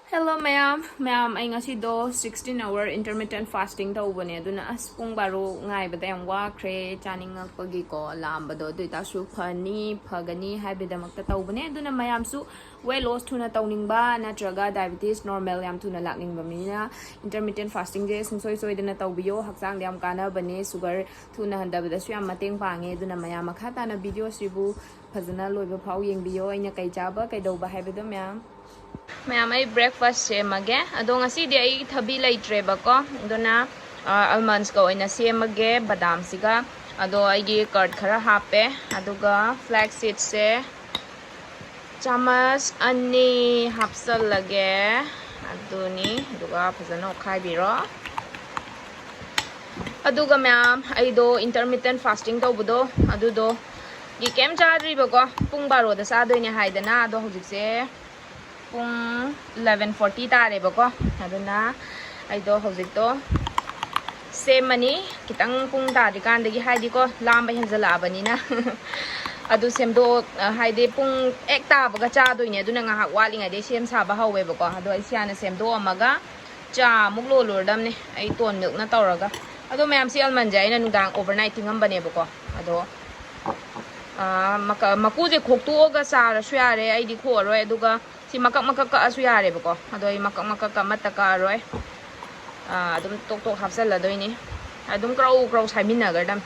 Hello ma'am ay ngasi do 16-hour intermittent fasting tawbane aduna as pung baro ngai bada yam wakre chaning ngakpagi ko lambado duita su phagani haibedamakta tawbane aduna mayam su weight loss thuna tawningba natraga diabetes normal yam thuna lakningba mina intermittent fasting je sungsoi soidana tawbiyo hakchang yam kana bane sugar thuna handabada su yam mateng pange aduna mayam makhata na video sibu phajana loiba phau yengbiyo aina kai chaba kai dawba haibeda ma'am ay breakfast semage ado ngasi di ay thabi laitre ba ko aduna almonds ko ina semage badam siga ado ay gi curd khara hape aduga flax seeds se chamas ani hapsal lage aduni aduga phajana khai biro aduga ma'am ay do intermittent fasting to budo adudo gi kem chadri ba ko pung baro da sa doine haidana ado hujik se pung 11:40 tare ba ko aduna ai do hojik to semani kitang pung tari kan dagi haidi ko lamba henjala bani na adu semdo haide pung ekta baga cha doine aduna nga hak wali ngai de sem sa ba hawe ba ko adu ai siana semdo amaga cha muklo lordam ne ai ton milk na tawraga adu mayam si almond jai na nudang overnight tingam bane ba ko ado makuje khoktu ga sara syare ai di kho roi aduga si makak ka asu yare ba ko ado ai makak ka mataka roi adum tok hapsal la doini adum kraw saimina gardam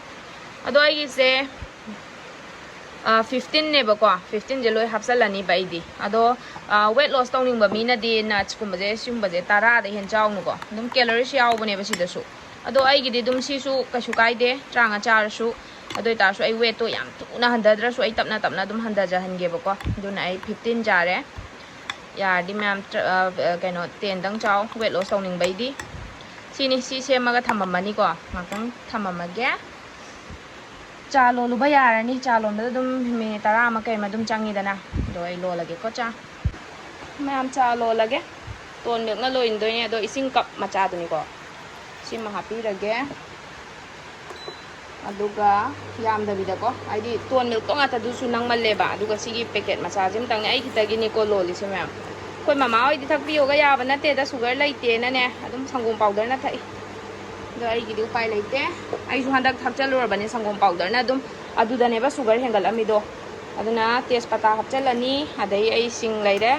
ado ai se 15 ne ba ko 15 je loi hapsal lani bai di ado weight loss tawning ba mina di nuts kum je sum ba je tara de hen chaw nu ko dum calories yaw bane ba si da su ado ai gi di dum si su ka su kai de tranga char su adoi ta su ai weight to yam tu na handadra su ai tapna dum handa ja hange ba ko dun ai 15 jare ya di ma'am kaino 10 dang chaw weight loss tawning bai di sini si semaga thamamani ko ngakang thamamage cha lo lu ba yarani cha lo da dum me tara ma kai ma dum changi dana do ai lo lage ko cha ma'am cha lo lage ton milk na lo in do ne do ising cup ma cha du ni ko si ma happy lage aduga yam da bida ko ai di ton milk to ngata du su nang malle ba aduga sigi packet ma cha jim tang ai kitagi ni ko lo li se ma'am koi mama oi di thak piyo ga ya ba na te da sugar laite na ne adum sangom powder na thai do ai gi di upai laite ai su handak thak chalur ba ne sangom powder na adum adu da ne ba sugar hengal ami do aduna tespata hapchalani adai ai sing laire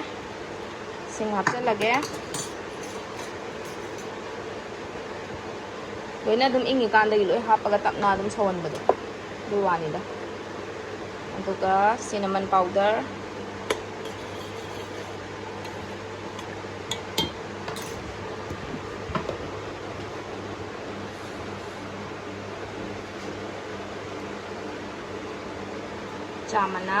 sing hapchalage loina dum ingi kan da gi loi hapaga tapna dum sawon ba do du wani da aduga cinnamon powder chamana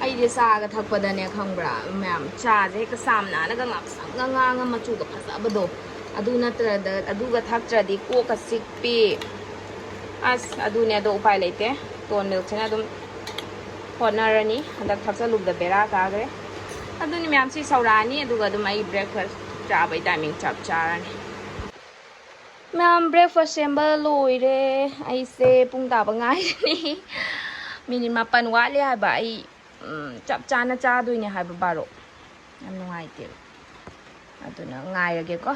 ai de sa ga thakpada ne khangbra ma'am cha je ka samna na ga ngap sang nga machu ga phasa bado adu na tra da adu ga thak tra di ko ka sikpi as adu ne do upai leite ton milk chena dum honarani handak thak cha luk da bera ka gre adu ni ma'am si saurani adu ga dum ai breakfast cha bai timing chap charani ma'am breakfast semba loire ai se pung ta ba ngai ni minit mapan wale ha ba ai chap chana cha duine ha ba baro am nungai te aduna ngai rage ko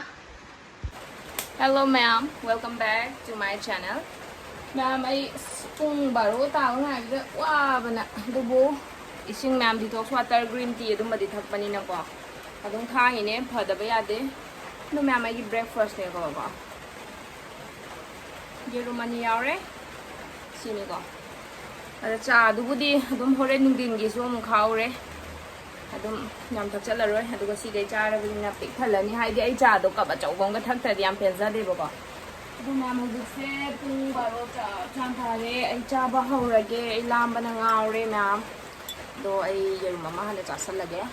hello ma'am welcome back to my channel ma'am ai pung baro ta ngai da wa bana dubu ising ma'am detox water green tea dum madi thak pani na ko adum khang ine phada ba yade no ma'am ai breakfast ne ko ba Germany yaure sini ko ada cha dubudi adum hore ningdin gi som khaure adum nyam thak chala roi aduga si de cha ra bina pik thalani haidi ai cha do ka ba chau bong ga thak ta yam penza de ba ko adum ma'am hu se pung baro cha chan thare ai cha ba haurage ai lam bana ngaure ma'am do ai yeru mama hale cha sal lage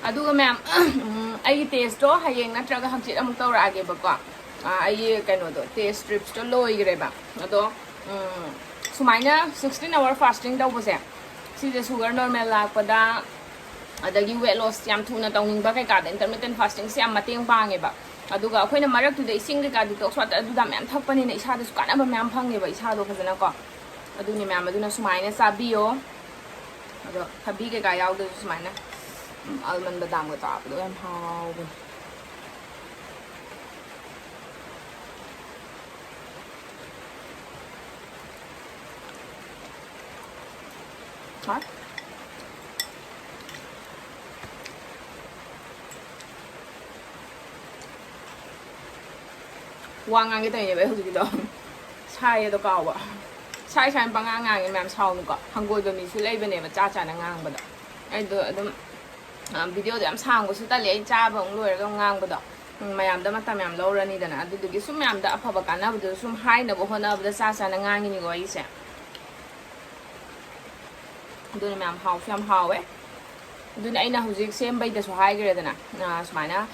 ꯑꯗꯨꯒ ꯃꯌꯥꯝ ꯑꯩꯒꯤ ꯇꯦꯁꯇꯣ ꯍꯌꯦꯡ ꯅꯠꯇ꯭ꯔꯒ ꯍꯪꯆꯤꯠ ꯑꯃꯨꯛ ꯇꯧꯔꯛꯑꯒꯦꯕꯀꯣ ꯑꯩꯒꯤ ꯀꯩꯅꯣꯗꯣ test ꯁ꯭ꯇ꯭ꯔꯤꯞꯁꯇꯣ ꯂꯣꯏꯈ꯭ꯔꯦꯕ ꯑꯗꯣ ꯁꯨꯃꯥꯏꯅ 16 hour fasting ꯇꯧꯕꯁꯦ ꯁꯤꯁꯦ ꯁꯨꯒꯔ ꯅꯣꯔꯃꯦꯜ ꯂꯥꯛꯄꯗ ꯑꯗꯒꯤ ꯋꯦꯠ ꯂꯣꯁ ꯌꯥꯝ ꯊꯨꯅ ꯇꯧꯅꯤꯡꯕ ꯀꯩꯀꯥꯗ intermittent fasting ꯁꯦ ꯌꯥꯝ ꯃꯇꯦꯡ ꯄꯥꯡꯉꯦꯕ ꯑꯗꯨꯒ ꯑꯩꯈꯣꯏꯅ ꯃꯔꯛꯇꯨꯗ ꯏꯁꯤꯡ ꯀꯩꯀꯥ ꯗꯤꯇꯣꯛꯁ ꯋꯥꯇꯔ ꯑꯗꯨꯗ ꯃꯌꯥꯝ ꯊꯛꯄꯅꯤꯅ ꯏꯁꯥꯗꯁꯨ ꯀꯥꯟꯅꯕ ꯃꯌꯥꯝ ꯐꯪꯉꯦꯕ ꯏꯁꯥꯗꯣ ꯐꯖꯅꯀꯣ ꯑꯗꯨꯅꯤ ꯃꯌꯥꯝ ꯑꯗꯨꯅ ꯁꯨꯃꯥꯏꯅ ꯆꯥꯕꯤꯌꯣ ꯑꯗꯣ ꯊꯕꯤ ꯀꯩꯀꯥ ꯌꯥꯎꯗ꯭ꯔꯁꯨ ꯁꯨꯃꯥꯏꯅ almond badamga ꯆꯥꯕꯗꯣ ꯌꯥꯝ ꯍꯥꯎꯕꯅꯦ ꯍꯣꯏ ꯋꯥ ꯉꯥꯡꯒꯦ ꯇꯧꯔꯤꯅꯦꯕ ꯑꯩ ꯍꯧꯖꯤꯛꯀꯤꯗꯣ ꯁꯥꯏꯌꯦꯗꯣ ꯀꯥꯎꯕ ꯁꯥꯏ ꯄꯉꯥꯡ ꯉꯥꯡꯉꯦ ꯃꯌꯥꯝ ꯁꯥꯎꯅꯨꯀꯣ ꯍꯪꯒꯣꯏꯕ ꯃꯤꯁꯨ ꯂꯩꯕꯅꯦꯕ ꯆꯥꯅ ꯉꯥꯡꯕꯗ ꯑꯩꯗꯣ ꯑꯗꯨꯝ ꯚꯤꯗꯤꯑꯣꯗꯣ ꯌꯥꯝ ꯁꯥꯡꯕꯁꯨ ꯇꯜꯂꯦ ꯑꯩ ꯆꯥꯕ ꯑꯃꯨꯛ ꯂꯣꯏꯔꯒ ꯑꯃꯨꯛ ꯉꯥꯡꯕꯗꯣ ꯃꯌꯥꯝꯗ ꯃꯇꯝ ꯌꯥꯝ ꯂꯧꯔꯅꯤꯗꯅ ꯑꯗꯨꯗꯨꯒꯤ ꯁꯨꯝ ꯃꯌꯥꯝꯗ ꯑꯐꯕ ꯀꯥꯟꯅꯕꯗꯨ ꯁꯨꯝ ꯍꯥꯏꯅꯕ ꯍꯣꯠꯅꯕꯗ ꯆꯥꯅ ꯉꯥꯡꯉꯤꯅꯤꯀꯣ ꯑꯩꯁꯦ ꯑꯗꯨꯅ ꯃꯌꯥꯝ ꯍꯥꯎꯁꯨ ꯌꯥꯝ ꯍꯥꯎꯋꯦ ꯑꯗꯨꯅ ꯑꯩꯅ ꯍꯧꯖꯤꯛ ꯁꯦꯝꯕꯩꯗꯁꯨ ꯍꯥꯏꯈ꯭ꯔꯦꯗꯅ ꯁꯨꯃꯥꯏꯅ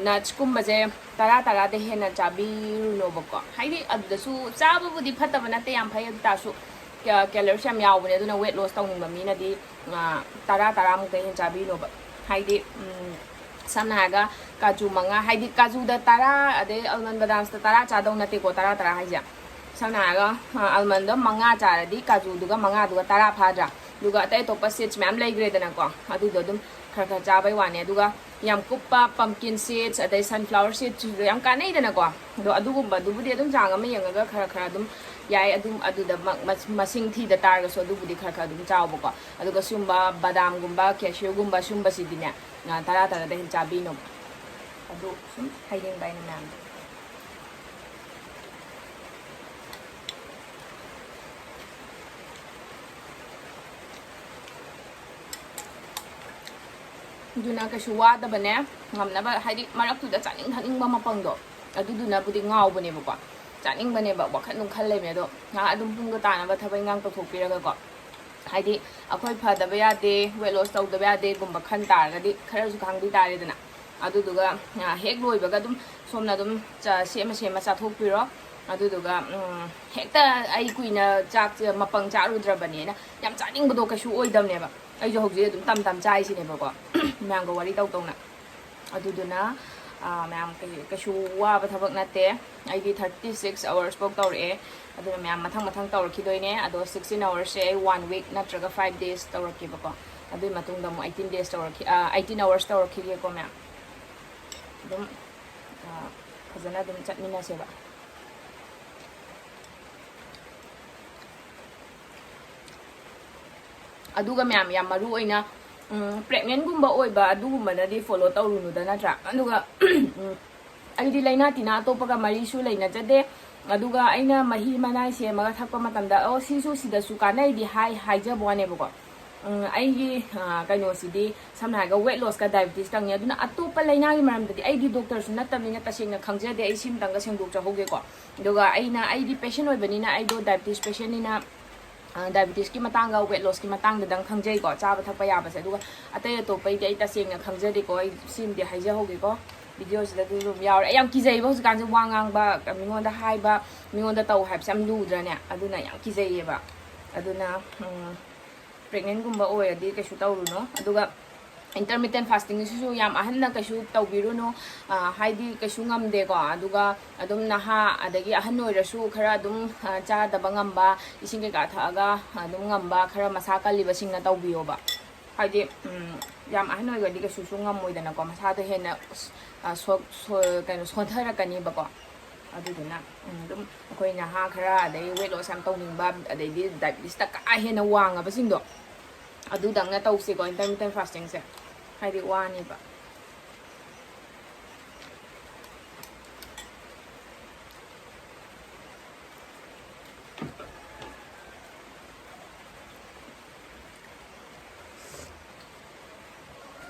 ꯅꯠꯁꯀꯨꯝꯕꯁꯦ 10 ꯍꯦꯟꯅ ꯆꯥꯕꯤꯔꯨꯅꯣꯕꯀꯣ ꯍꯥꯏꯗꯤ ꯑꯗꯨꯗꯁꯨ ꯆꯥꯕꯕꯨꯗꯤ ꯐꯠꯇꯕ ꯅꯠꯇꯦ ꯌꯥꯝ ꯐꯩ ꯑꯗꯨ ꯇꯥꯔꯁꯨ ꯀꯦꯂꯣꯔꯤꯁ ꯌꯥꯝ ꯌꯥꯎꯕꯅꯦ ꯑꯗꯨꯅ ꯋꯦꯠ ꯂꯣꯁ ꯇꯧꯅꯤꯡꯕ ꯃꯤꯅꯗꯤ 10 ꯍꯦꯟꯅ ꯆꯥꯕꯤꯅꯣꯕ ꯍꯥꯏꯗꯤ ꯁꯝꯅ ꯍꯥꯏꯔꯒ ꯀꯥꯖꯨ 5 ꯍꯥꯏꯗꯤ ꯀꯥꯖꯨꯗ 10 ꯑꯗꯩ ꯑꯜꯃꯟ ꯕꯗꯥꯝꯁꯇ 10 ꯆꯥꯗꯧ ꯅꯠꯇꯦꯀꯣ 10 ꯍꯥꯏꯁꯦ ꯁꯝꯅ ꯍꯥꯏꯔꯒ ꯑꯜꯃꯟꯗꯣ 5 ꯆꯥꯔꯗꯤ ꯀꯥꯖꯨꯗꯨꯒ 5ꯗꯨꯒ 10 ꯐꯥꯗ꯭ꯔꯥ ꯑꯗꯨꯒ ꯑꯇꯩ ꯑꯇꯣꯞꯄ ꯁꯤꯠꯁ ꯃꯌꯥꯝ ꯂꯩꯈ꯭ꯔꯦꯗꯅꯀꯣ ꯑꯗꯨꯗꯣ ꯑꯗꯨꯝ ꯈꯔ ꯆꯥꯕꯩ ꯋꯥꯅꯤ ꯑꯗꯨꯒ ꯌꯥꯝ ꯀꯨꯞꯄ ꯄꯝꯀꯤꯟ ꯁꯤꯠꯁ ꯑꯗꯩ ꯁꯟꯐ꯭ꯂꯥꯋꯔ ꯁꯤꯠꯁꯨ ꯌꯥꯝ ꯀꯥꯟꯅꯩꯗꯅꯀꯣ ꯑꯗꯣ ꯑꯗꯨꯒꯨꯝꯕꯗꯨꯕꯨꯗꯤ ꯑꯗꯨꯝ ꯆꯥꯡ ꯑꯃ ꯌꯦꯡꯉꯒ ꯈꯔ ꯑꯗꯨꯝ ꯌꯥꯏ ꯑꯗꯨꯝ ꯑꯗꯨꯗ ꯃꯁꯤꯡ ꯊꯤꯗ ꯇꯥꯔꯒꯁꯨ ꯑꯗꯨꯕꯨꯗꯤ ꯈꯔ ꯑꯗꯨꯝ ꯆꯥꯎꯕꯀꯣ ꯑꯗꯨꯒ ꯁꯨꯝꯕ ꯕꯗꯥꯝꯒꯨꯝꯕ ꯀꯦꯁꯤꯌꯨꯒꯨꯝꯕ ꯁꯨꯝꯕꯁꯤꯗꯤꯅꯦ 10 ꯍꯦꯟꯅ ꯆꯥꯕꯤꯅꯣꯕ ꯑꯗꯨ ꯁꯨꯝ ꯍꯥꯏꯅꯤꯡꯕ ꯑꯩꯅ ꯃꯌꯥꯝꯗ ꯑꯗꯨꯅ ꯀꯩꯁꯨ ꯋꯥꯗꯕꯅꯦ ꯉꯝꯅꯕ ꯍꯥꯏꯗꯤ ꯃꯔꯛꯇꯨꯗ ꯆꯥꯅꯤꯡ ꯊꯛꯅꯤꯡꯕ ꯃꯄꯪꯗꯣ ꯑꯗꯨꯗꯨꯅꯕꯨꯗꯤ ꯉꯥꯎꯕꯅꯦꯕꯀꯣ ꯆꯥꯅꯤꯡꯕꯅꯦꯕ ꯋꯥꯈꯜ ꯅꯨꯡꯈꯜ ꯂꯩꯕꯅꯦ ꯑꯗꯣ ꯑꯗꯨꯝ ꯄꯨꯡꯒ ꯇꯥꯅꯕ ꯊꯕꯛ ꯏꯟꯈꯥꯡ ꯇꯧꯊꯣꯛꯄꯤꯔꯒꯀꯣ ꯍꯥꯏꯗꯤ ꯑꯩꯈꯣꯏ ꯐꯗꯕ ꯌꯥꯗꯦ ꯋꯦꯠ ꯂꯣꯁ ꯇꯧꯗꯕ ꯌꯥꯗꯦꯒꯨꯝꯕ ꯈꯟ ꯇꯥꯔꯒꯗꯤ ꯈꯔꯁꯨ ꯈꯪꯕꯤ ꯇꯥꯔꯦꯗꯅ ꯑꯗꯨꯗꯨꯒ ꯍꯦꯛ ꯂꯣꯏꯕꯒ ꯑꯗꯨꯝ ꯁꯣꯝꯅ ꯑꯗꯨꯝ ꯁꯦꯝꯃ ꯆꯥꯊꯣꯛꯄꯤꯔꯣ ꯑꯗꯨꯗꯨꯒ ꯍꯦꯛꯇ ꯑꯩ ꯀꯨꯏꯅ ꯆꯥꯛ ꯃꯄꯪ ꯆꯥꯔꯨꯗ꯭ꯔꯕꯅꯦꯅ ꯌꯥꯝ ꯆꯥꯅꯤꯡꯕꯗꯣ ꯀꯩꯁꯨ ꯑꯣꯏꯗꯕꯅꯦꯕ ꯑꯩꯁꯨ ꯍꯧꯖꯤꯛ ꯑꯗꯨꯝ ꯇꯝ ꯆꯥꯏꯁꯤꯅꯦꯕꯀꯣ ꯃꯌꯥꯝꯒ ꯋꯥꯔꯤ ꯇꯧꯅ ꯑꯗꯨꯗꯨꯅ ꯃꯌꯥꯝ ꯀꯩꯁꯨ ꯋꯥꯕ ꯊꯕꯛ ꯅꯠꯇꯦ ꯑꯩꯗꯤ 36 hours ꯐꯥꯎ ꯇꯧꯔꯛꯑꯦ ꯑꯗꯨꯅ ꯃꯌꯥꯝ ꯃꯊꯪ ꯇꯧꯔꯛꯈꯤꯗꯣꯏꯅꯦ ꯑꯗꯣ 16 hours ꯑꯩ 1 week ꯅꯠꯇ꯭ꯔꯒ 5 days ꯇꯧꯔꯛꯀꯦꯕꯀꯣ ꯑꯗꯨꯒꯤ ꯃꯇꯨꯡꯗ ꯑꯃꯨꯛ 18 days 18 hours ꯇꯧꯔꯛꯈꯤꯒꯦꯀꯣ ꯃꯌꯥꯝ ꯑꯗꯨꯝ ꯐꯖꯅ ꯑꯗꯨꯝ ꯆꯠꯃꯤꯟꯅꯁꯦꯕ ꯑꯗꯨꯒ ꯃꯌꯥꯝ ꯌꯥꯝ ꯃꯔꯨ ꯑꯣꯏꯅ ꯄ꯭ꯔꯦꯒꯅꯦꯟꯒꯨꯝꯕ ꯑꯣꯏꯕ ꯑꯗꯨꯒꯨꯝꯕꯅꯗꯤ ꯐꯣꯂꯣ ꯇꯧꯔꯨꯅꯨꯗ ꯅꯠꯇ꯭ꯔꯥ ꯑꯗꯨꯒ ꯑꯩꯗꯤ ꯂꯩꯅꯥ ꯇꯤꯟꯅꯥ ꯑꯇꯣꯞꯄꯒ ꯃꯔꯤꯁꯨ ꯂꯩꯅꯖꯗꯦ ꯑꯗꯨꯒ ꯑꯩꯅ ꯃꯍꯤ ꯃꯅꯥꯏ ꯁꯦꯝꯃꯒ ꯊꯛꯄ ꯃꯇꯝꯗ ꯁꯤꯁꯨ ꯁꯤꯗꯁꯨ ꯀꯥꯟꯅꯩꯗꯤ ꯍꯥꯏꯖꯕ ꯋꯥꯅꯦꯕꯀꯣ ꯑꯩꯒꯤ ꯀꯩꯅꯣꯁꯤꯗꯤ ꯁꯝꯅ ꯍꯥꯏꯔꯒ ꯋꯦꯠ ꯂꯣꯁꯀ ꯗꯥꯏꯕꯦꯇꯤꯁ ꯇꯪꯅꯤ ꯑꯗꯨꯅ ꯑꯇꯣꯞꯄ ꯂꯩꯅꯥꯒꯤ ꯃꯔꯝꯗꯗꯤ ꯑꯩꯗꯤ ꯗꯣꯛꯇꯔꯁꯨ ꯅꯠꯇꯕꯅꯤꯅ ꯇꯁꯦꯡꯅ ꯈꯪꯖꯗꯦ ꯑꯩ ꯁꯤꯃꯇꯪꯒ ꯁꯦꯡꯗꯣꯛꯆꯍꯧꯒꯦꯀꯣ ꯑꯗꯨꯒ ꯑꯩꯗꯤ ꯄꯦꯁꯦꯟ ꯑꯣꯏꯕꯅꯤꯅ ꯑꯩꯗꯣ ꯗꯥꯏꯕꯦꯇꯤꯁ ꯄꯦꯁꯦꯟꯅꯤꯅ ꯗꯥꯏꯕꯦꯇꯤꯁꯀꯤ ꯃꯇꯥꯡꯒ ꯋꯦꯠ ꯂꯣꯁꯀꯤ ꯃꯇꯥꯡꯗꯪ ꯈꯪꯖꯩꯀꯣ ꯆꯥꯕ ꯊꯛꯄ ꯌꯥꯕꯁꯦ ꯑꯗꯨꯒ ꯑꯇꯩ ꯑꯇꯣꯞꯄꯩꯗꯤ ꯑꯩ ꯇꯁꯦꯡꯅ ꯈꯪꯖꯗꯦꯀꯣ ꯑꯩ ꯁꯤꯃꯗꯤ ꯍꯥꯏꯖꯍꯧꯒꯦꯀꯣ ꯚꯤꯗꯤꯑꯣꯁꯤꯗ ꯑꯗꯨꯝ ꯌꯥꯎꯔꯦ ꯑꯩ ꯌꯥꯝ ꯀꯤꯖꯩꯌꯦꯕ ꯍꯧꯖꯤꯛꯀꯥꯟꯁꯦ ꯋꯥ ꯉꯥꯡꯕ ꯃꯤꯉꯣꯟꯗ ꯍꯥꯏꯕ ꯃꯤꯉꯣꯟꯗ ꯇꯧ ꯍꯥꯏꯕꯁꯦ ꯌꯥꯝ ꯂꯨꯗ꯭ꯔꯅꯦ ꯑꯗꯨꯅ ꯌꯥꯝ ꯀꯤꯖꯩꯌꯦꯕ ꯑꯗꯨꯅ ꯄ꯭ꯔꯦꯒꯅꯦꯟꯒꯨꯝꯕ ꯑꯣꯏꯔꯗꯤ ꯀꯩꯁꯨ ꯇꯧꯔꯨꯅꯨ ꯑꯗꯨꯒ intermittent fasting ꯁꯤꯁꯨ ꯌꯥꯝ ꯑꯍꯟꯅ ꯀꯩꯁꯨ ꯇꯧꯕꯤꯔꯨꯅꯨ ꯍꯥꯏꯗꯤ ꯀꯩꯁꯨ ꯉꯝꯗꯦꯀꯣ ꯑꯗꯨꯒ ꯑꯗꯨꯝ ꯅꯍꯥ ꯑꯗꯒꯤ ꯑꯍꯟ ꯑꯣꯏꯔꯁꯨ ꯈꯔ ꯑꯗꯨꯝ ꯆꯥꯗꯕ ꯉꯝꯕ ꯏꯁꯤꯡ ꯀꯩꯀꯥ ꯊꯛꯑꯒ ꯑꯗꯨꯝ ꯉꯝꯕ ꯈꯔ ꯃꯁꯥ ꯀꯜꯂꯤꯕꯁꯤꯡꯅ ꯇꯧꯕꯤꯌꯣꯕ ꯍꯥꯏꯗꯤ ꯌꯥꯝ ꯑꯍꯟ ꯑꯣꯏꯔꯗꯤ ꯀꯩꯁꯨ ꯉꯝꯃꯣꯏꯗꯅꯀꯣ ꯃꯁꯥꯗꯣ ꯍꯦꯟꯅ ꯀꯩꯅꯣ ꯁꯣꯟꯊꯔꯛꯀꯅꯤꯕꯀꯣ ꯑꯗꯨꯗꯨꯅ ꯑꯗꯨꯝ ꯑꯩꯈꯣꯏ ꯅꯍꯥ ꯈꯔ ꯑꯗꯩ ꯋꯦꯠ ꯂꯣꯁ ꯌꯥꯝ ꯇꯧꯅꯤꯡꯕ ꯑꯗꯩꯗꯤ ꯗꯥꯏꯕꯦꯇꯤꯁꯇ ꯀꯥ ꯍꯦꯟꯅ ꯋꯥꯡꯉꯕꯁꯤꯡꯗꯣ ꯑꯗꯨꯗꯪꯅ ꯇꯧꯁꯤꯀꯣ intermittent fastingꯁꯦ ꯍꯥꯏꯗꯤ ꯋꯥꯅꯤꯕ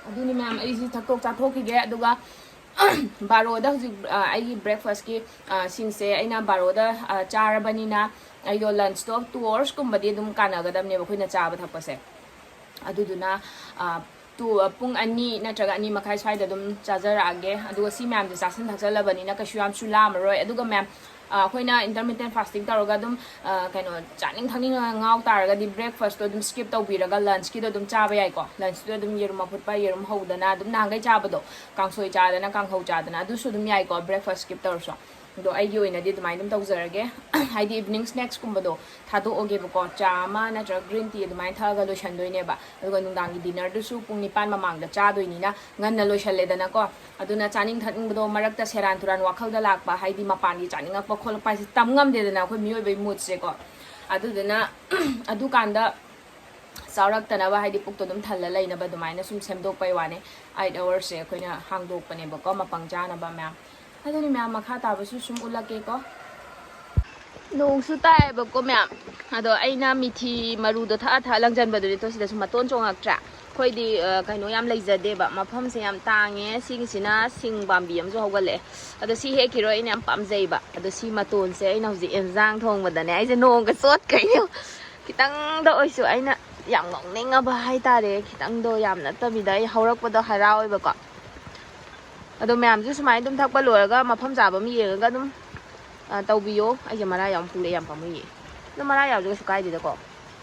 ꯑꯗꯨꯅꯤ ꯃꯌꯥꯝ ꯑꯩꯁꯤ ꯆꯥꯊꯣꯛꯈꯤꯒꯦ ꯑꯗꯨꯒ ꯕꯥꯔꯣꯗ ꯍꯧꯖꯤꯛ ꯑꯩꯒꯤ ꯕ꯭ꯔꯦꯛꯐꯥꯁꯀꯤ ꯁꯤꯡꯁꯦ ꯑꯩꯅ ꯕꯥꯔꯣꯗ ꯆꯥꯔꯕꯅꯤꯅ ꯑꯩꯗꯣ ꯂꯟꯁꯇꯣ 2 hours ꯀꯨꯝꯕꯗꯤ ꯑꯗꯨꯝ ꯀꯥꯟꯅꯒꯗꯕꯅꯦꯕ ꯑꯩꯈꯣꯏꯅ ꯆꯥꯕ ꯊꯛꯄꯁꯦ ꯑꯗꯨꯗꯨꯅ ꯄꯨꯡ 2 ꯅꯠꯇ꯭ꯔꯒ 2:30 ꯁ꯭ꯋꯥꯏꯗ ꯑꯗꯨꯝ ꯆꯥꯖꯔꯛꯑꯒꯦ ꯑꯗꯨꯒ ꯁꯤ ꯃꯌꯥꯝꯁꯦ ꯆꯥꯁꯤꯟ ꯊꯛꯆꯜꯂꯕꯅꯤꯅ ꯀꯩꯁꯨ ꯌꯥꯝꯁꯨ ꯂꯥꯝꯃꯔꯣꯏ ꯑꯗꯨꯒ ꯃꯌꯥꯝ ꯑꯩꯈꯣꯏꯅ intermittent fasting ꯇꯧꯔꯒ ꯑꯗꯨꯝ ꯀꯩꯅꯣ ꯆꯥꯅꯤꯡ ꯊꯛꯅꯤꯡꯉꯒ ꯉꯥꯎ ꯇꯥꯔꯒꯗꯤ breakfast ꯑꯗꯨꯝ skip ꯇꯧꯕꯤꯔꯒ lunchꯀꯤꯗꯣ ꯑꯗꯨꯝ ꯆꯥꯕ ꯌꯥꯏꯀꯣ lunchꯇꯨ ꯑꯗꯨꯝ ꯌꯦꯔꯨꯝ ꯑꯐꯨꯠꯄ ꯌꯦꯔꯨꯝ ꯍꯧꯗꯅ ꯑꯗꯨꯝ ꯅꯍꯥꯟꯒꯩ ꯆꯥꯕꯗꯣ ꯀꯥꯡꯁꯣꯏ ꯆꯥꯗꯅ ꯀꯥꯡꯍꯧ ꯆꯥꯗꯅ ꯑꯗꯨꯁꯨ ꯑꯗꯨꯝ ꯌꯥꯏꯀꯣ breakfast skip ꯇꯧꯔꯁꯨ ꯑꯗꯣ ꯑꯩꯒꯤ ꯑꯣꯏꯅꯗꯤ ꯑꯗꯨꯃꯥꯏꯅ ꯑꯗꯨꯝ ꯇꯧꯖꯔꯒꯦ ꯍꯥꯏꯗꯤ evening snacks ꯀꯨꯝꯕꯗꯣ ꯊꯥꯗꯣꯛꯑꯒꯦꯕꯀꯣ ꯆꯥ ꯑꯃ ꯅꯠꯇ꯭ꯔꯒ green tea ꯑꯗꯨꯃꯥꯏꯅ ꯊꯛꯑꯒ ꯂꯣꯏꯁꯟꯗꯣꯏꯅꯦꯕ ꯑꯗꯨꯒ ꯅꯨꯡꯗꯥꯡꯒꯤ dinnerꯗꯨꯁꯨ ꯄꯨꯡ 9 ꯃꯃꯥꯡꯗ ꯆꯥꯗꯣꯏꯅꯤꯅ ꯉꯟꯅ ꯂꯣꯏꯁꯜꯂꯦꯗꯅꯀꯣ ꯑꯗꯨꯅ ꯆꯥꯅꯤꯡ ꯊꯛꯅꯤꯡꯕꯗꯣ ꯃꯔꯛꯇ ꯁꯦꯔꯥꯟ ꯇꯨꯔꯥꯟ ꯋꯥꯈꯜꯗ ꯂꯥꯛꯄ ꯍꯥꯏꯗꯤ ꯃꯄꯥꯟꯒꯤ ꯆꯥꯅꯤꯡꯉꯛꯄ ꯈꯣꯠꯂꯛꯄ ꯍꯥꯏꯁꯦ ꯇꯝ ꯉꯝꯗꯦꯗꯅ ꯑꯩꯈꯣꯏ ꯃꯤꯑꯣꯏꯕꯒꯤ ꯃꯨꯠꯁꯦꯀꯣ ꯑꯗꯨꯗꯨꯅ ꯑꯗꯨꯀꯥꯟꯗ ꯆꯥꯎꯔꯛꯇꯅꯕ ꯍꯥꯏꯗꯤ ꯄꯨꯛꯇꯣ ꯑꯗꯨꯝ ꯊꯜꯂ ꯂꯩꯅꯕ ꯑꯗꯨꯃꯥꯏꯅ ꯁꯨꯝ ꯁꯦꯝꯗꯣꯛꯄꯩ ꯋꯥꯅꯦ 8 hours ꯑꯩꯈꯣꯏꯅ ꯍꯥꯡꯗꯣꯛꯄꯅꯦꯕꯀꯣ ꯃꯄꯪ ꯆꯥꯅꯕ ꯃꯌꯥꯝ ꯑꯗꯨꯅꯤ ꯃꯌꯥꯝ ꯃꯈꯥ ꯇꯥꯕꯁꯨ ꯁꯨꯝ ꯎꯠꯂꯛꯀꯦꯀꯣ ꯅꯣꯡꯁꯨ ꯇꯥꯏꯌꯦꯕꯀꯣ ꯃꯌꯥꯝ ꯑꯗꯣ ꯑꯩꯅ ꯃꯤꯊꯤ ꯃꯔꯨꯗꯣ ꯊꯛꯑ ꯂꯪꯖꯟꯕꯗꯨꯗꯤ ꯇꯣ ꯁꯤꯗꯁꯨ ꯃꯇꯣꯟ ꯆꯣꯡꯉꯛꯇ꯭ꯔꯥ ꯑꯩꯈꯣꯏꯗꯤ ꯀꯩꯅꯣ ꯌꯥꯝ ꯂꯩꯖꯗꯦꯕ ꯃꯐꯝꯁꯦ ꯌꯥꯝ ꯇꯥꯡꯉꯦ ꯁꯤꯒꯤꯁꯤꯅ ꯁꯤꯡ ꯄꯥꯝꯕꯤ ꯑꯃꯁꯨ ꯍꯧꯒꯠꯂꯛꯑꯦ ꯑꯗꯣ ꯁꯤ ꯍꯦꯛꯈꯤꯔꯣ ꯑꯩꯅ ꯌꯥꯝ ꯄꯥꯝꯖꯩꯕ ꯑꯗꯣ ꯁꯤ ꯃꯇꯣꯟꯁꯦ ꯑꯩꯅ ꯍꯧꯖꯤꯛ ꯏꯟꯖꯥꯡ ꯊꯣꯡꯕꯗꯅꯦ ꯑꯩꯁꯦ ꯅꯣꯡꯒ ꯆꯣꯠꯈꯩꯅꯦ ꯈꯤꯇꯪꯗ ꯑꯣꯏꯁꯨ ꯑꯩꯅ ꯌꯥꯝ ꯉꯧꯅꯤꯡꯉꯕ ꯍꯥꯏꯇꯥꯔꯦ ꯈꯤꯇꯪꯗꯣ ꯌꯥꯝ ꯅꯠꯇꯕꯤꯗ ꯑꯩ ꯍꯧꯔꯛꯄꯗꯣ ꯍꯔꯥꯎꯋꯦꯕꯀꯣ ꯑꯗꯣ ꯃꯌꯥꯝꯁꯨ ꯁꯨꯃꯥꯏꯅ ꯑꯗꯨꯝ ꯊꯛꯄ ꯂꯣꯏꯔꯒ ꯃꯐꯝ ꯆꯥꯕ ꯑꯃ ꯌꯦꯡꯉꯒ ꯑꯗꯨꯝ ꯇꯧꯕꯤꯌꯣ ꯑꯩꯁꯦ ꯃꯔꯥ ꯌꯥꯝ ꯄꯨꯔꯛꯑꯦ ꯌꯥꯝ ꯄꯥꯝꯃꯨꯏꯌꯦ ꯑꯗꯣ ꯃꯔꯥ ꯌꯥꯎꯁꯨ ꯀꯩꯁꯨ ꯀꯥꯏꯗꯦꯗꯀꯣ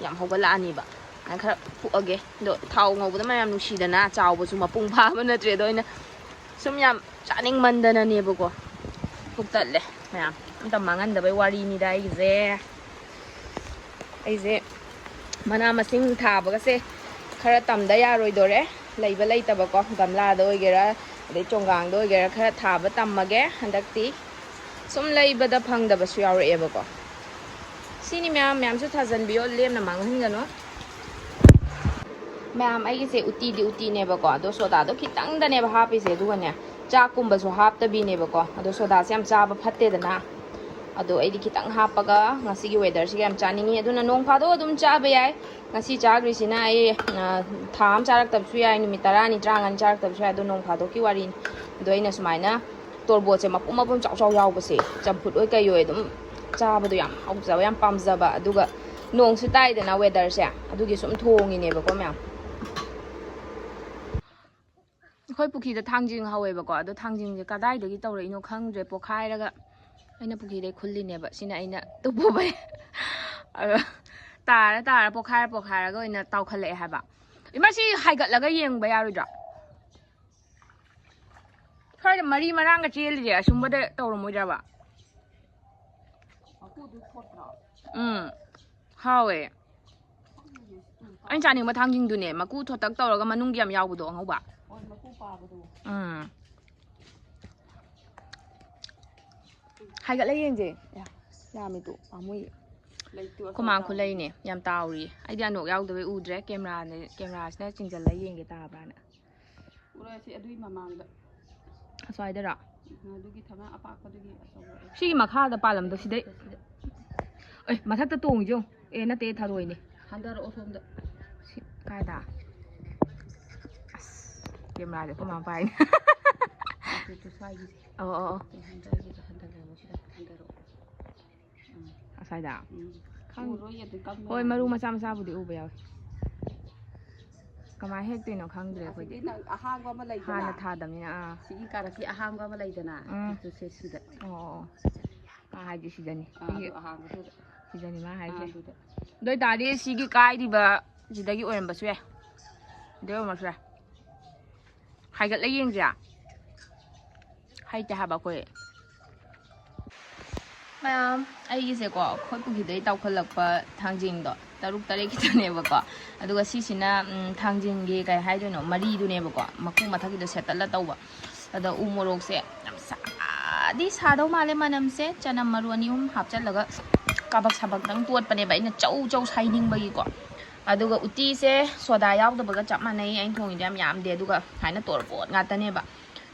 ꯌꯥꯝ ꯍꯧꯒꯠꯂꯛꯑꯅꯤꯕ ꯑꯩꯅ ꯈꯔ ꯐꯨꯛꯑꯒꯦ ꯑꯗꯣ ꯊꯥꯎ ꯉꯧꯕꯗ ꯃꯌꯥꯝ ꯅꯨꯡꯁꯤꯗꯅ ꯆꯥꯎꯕꯁꯨ ꯃꯄꯨꯡ ꯐꯥꯕ ꯅꯠꯇ꯭ꯔꯦ ꯑꯗꯣ ꯑꯩꯅ ꯁꯨꯝ ꯌꯥꯝ ꯆꯥꯅꯤꯡꯃꯟꯗꯅꯅꯦꯕꯀꯣ ꯄꯨꯛ ꯇꯠꯂꯦ ꯃꯌꯥꯝ ꯑꯝꯇ ꯃꯥꯡꯍꯟꯗꯕꯩ ꯋꯥꯔꯤꯅꯤꯗ ꯑꯩꯁꯦ ꯃꯅꯥ ꯃꯁꯤꯡ ꯊꯥꯕꯒꯁꯦ खरा तमदा यारोइदोरे लैबा लैतबको गमलादा ओइगेरा अदै चोंगांदा ओइगेरा खरा थाबा तम्मगे हंदक्ति सुम लैबदा फंगदबसु यावरेबको सिनी म्याम म्यामसु थाजनबियो लेमना मांगहनगनो म्याम आइगिसे उतीदी उतीनेबको अदो सोदादो खितंगदनेबा हापिसे दुगने चाकुंबसु हापतबिनेबको अदो सोदासे याम चाबा फत्तेदना अदो आइदि खितंग हापगा ngasiगी weather सिगे याम चानिंगी अदुना नोंग फादो अदुम चाबा याय ngasi चाग्रिसिना आई थाम चारक्तबसु याय नुमि 10 30 चारक्तबसु याय अदो नोंग फादो की वारी अदो आइना सुमाइना तोरबोचे मपुम मपुम चाव चाव यावबसे चंफुट ओइ कई ओइ अदुम चाबदो याम हाउजबा याम पामजबा अदुगा नोंगसु ताइदना weather से अदुगी सुम थोंगिनेबको म्याम अखोइ पुखीदा थांजिंग हवेबको अदो थांजिंगजे कदाइदगी तौरइनो खंगद्रे पोखाइरगा अइना पुखीदे खुल्लिनेबा सिना अइना तुपोबे तारा तारा पोखाइरगा ओइना ताउखलए हाबा इमासी हाइगतलगा येंगबा यारोइद्रा खरे मरी मरांगा चेलिजे असुंबदे तौरमोइद्राबा हावे अइन चानिंगबा थांजिंगदुने मकु थोतक तौरगा मनुंगी याम यावबदो अंगौबा हाइगतला येंजे यामी तो पामुई कुमां खुलैने याम ताउरी आइदि अनोक यावदबे उद्रे कैमरासना चिंजल्ला येंगे ताब्राना उरासी अदुई ममांगदा अस्वाइदरा अदुगी थमा अपाकदुगी असौबा सिगी मखादा पालमदो सिदे ओइ मथक्ता तोंगिजो ए नते थारोइने हंदर ओसोमदा कायदा कैमरा दे कुमां पाइन तो साइगी ओ असाइदा होय मरु मचा मचाबुदि उबा याव कमाय हेक्तोइनो खंगद्रे अखोइदि अहांगबा अमा लैदना हाना थादमनिना सिगी कारकी अहांगबा अमा लैदना तो से सिदा ओ हाइदि सिदनी अहांगबा सिदनी मा हाइसे दोइ तादि सिगी काइदिबा सिदगी ओरमबसु याय देव मसरा हाइगतला येंगजा हाइते हाबा कोइ मैम अइगिसेको खोइ पुगिदै ताउखलकपा थांजिंगदो तरुक तरे खितनेबको अदुगा सिसिना थांजिंगी काय हाइदोनो मरीदुनेबको मकु मथकिदो सेटला तौबा अदा उ मोरोकसे याम सादी सादौ माले मनमसे चनम मरु अनिहुम हापचलगा काबक साबक तंग तोटपनेबा इना चौ चौ साइनिंगबगीको अदुगा उतीसे सोडा यावदबगा चप मानै आइन थोंगिदे याम यामदे अदुगा हाइना तोरपोट गातनेबा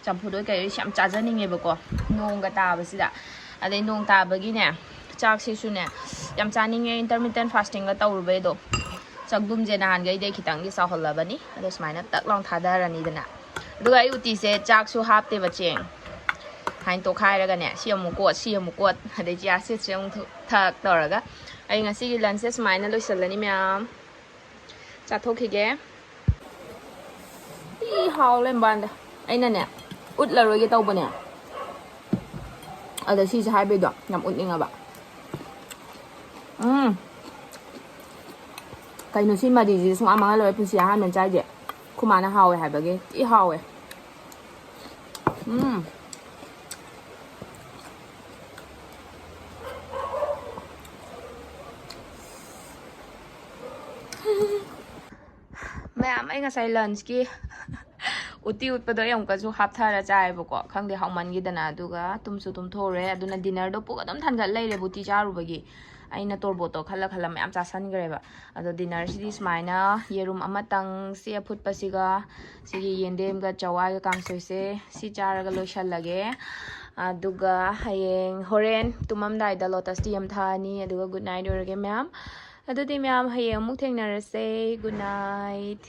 चंफुदोय काय याम चाजनिंगेबको नोंगा ताबसिदा अदे नोंग ताबगीने चाकसिसुने याम चानिंगे इंटरमिटेंट फास्टिंग गा तौरुबेदो चगदुमजे नहानगैदे खितंगी साहलबनी अदो स्माइना तकलां थादारनीदना अदुगा आई उतीसे चाकसु हापतेबा चेंग हाइन तो खाइरगाने सि अमुकोट अदे चियासिसे अमु थक तौरगा आई ngasiगी lunch स्माइना लोइसलनी म्याम चाथोखिगे ꯍꯥꯎ ꯂꯩꯔꯝꯕꯥꯟꯗ ꯑꯩꯅꯅꯦ ꯎꯠꯂꯔꯣꯏꯒꯦ ꯇꯧꯕꯅꯦ ꯑꯗ ꯁꯤꯁꯦ ꯍꯥꯏꯕꯩꯗꯣ ꯌꯥꯝ ꯎꯠꯅꯤꯡꯉꯕ ꯀꯩꯅꯣ ꯁꯤ ꯃꯔꯤꯁꯤ ꯁꯨꯡꯃꯥꯡ ꯃꯥꯡꯍꯜꯂꯣꯏ ꯄꯨꯟꯁꯤ ꯑꯍꯥꯟꯕ ꯆꯥꯏꯁꯦ ꯈꯨꯃꯥꯅ ꯍꯥꯎꯋꯦ ꯍꯥꯏꯕꯒꯤ ꯏ ꯍꯥꯎꯋꯦ ꯃꯌꯥꯝ ꯑꯩ ꯉꯁꯥꯏ ꯂꯟꯆꯀꯤ ꯎꯇꯤ ꯎꯠꯄꯗꯣ ꯑꯩ ꯑꯃꯨꯛꯀꯁꯨ ꯍꯥꯞꯊꯔ ꯆꯥꯏꯕꯀꯣ ꯈꯪꯗꯦ ꯍꯥꯎꯃꯟꯈꯤꯗꯅ ꯑꯗꯨꯒ ꯇꯨꯝꯁꯨ ꯇꯨꯝꯊꯣꯛꯎꯔꯦ ꯑꯗꯨꯅ ꯗꯤꯅꯔꯗꯣ ꯄꯨꯛ ꯑꯗꯨꯝ ꯊꯟꯒꯠ ꯂꯩꯔꯦ ꯎꯇꯤ ꯆꯥꯔꯨꯕꯒꯤ ꯑꯩꯅ ꯇꯣꯔꯕꯣꯠꯇꯣ ꯈꯜꯂ ꯃꯌꯥꯝ ꯆꯥꯁꯟꯈ꯭ꯔꯦꯕ ꯑꯗꯣ ꯗꯤꯅꯔꯁꯤꯗꯤ ꯁꯨꯃꯥꯏꯅ ꯌꯦꯔꯨꯝ ꯑꯃꯇꯪ ꯁꯤ ꯑꯐꯨꯠꯄꯁꯤꯒ ꯁꯤꯒꯤ ꯌꯦꯟꯗꯦꯝꯒ ꯆꯋꯥꯏꯒ ꯀꯥꯡꯁꯣꯏꯁꯦ ꯁꯤ ꯆꯥꯔꯒ ꯂꯣꯏꯁꯜꯂꯒꯦ ꯑꯗꯨꯒ ꯍꯌꯦꯡ ꯍꯣꯔꯦꯟ ꯇꯨꯝꯃꯝꯗꯥꯏꯗ ꯂꯣꯇꯁ ꯇꯤ ꯑꯃ ꯊꯛꯑꯅꯤ ꯑꯗꯨꯒ ꯒꯨꯗ ꯅꯥꯏꯠ ꯑꯣꯏꯔꯒꯦ ꯃꯌꯥꯝ ꯑꯗꯨꯗꯤ ꯃꯌꯥꯝ ꯍꯌꯦꯡ ꯑꯃꯨꯛ ꯊꯦꯡꯅꯔꯁꯦ ꯒꯨꯗ ꯅꯥꯏꯠ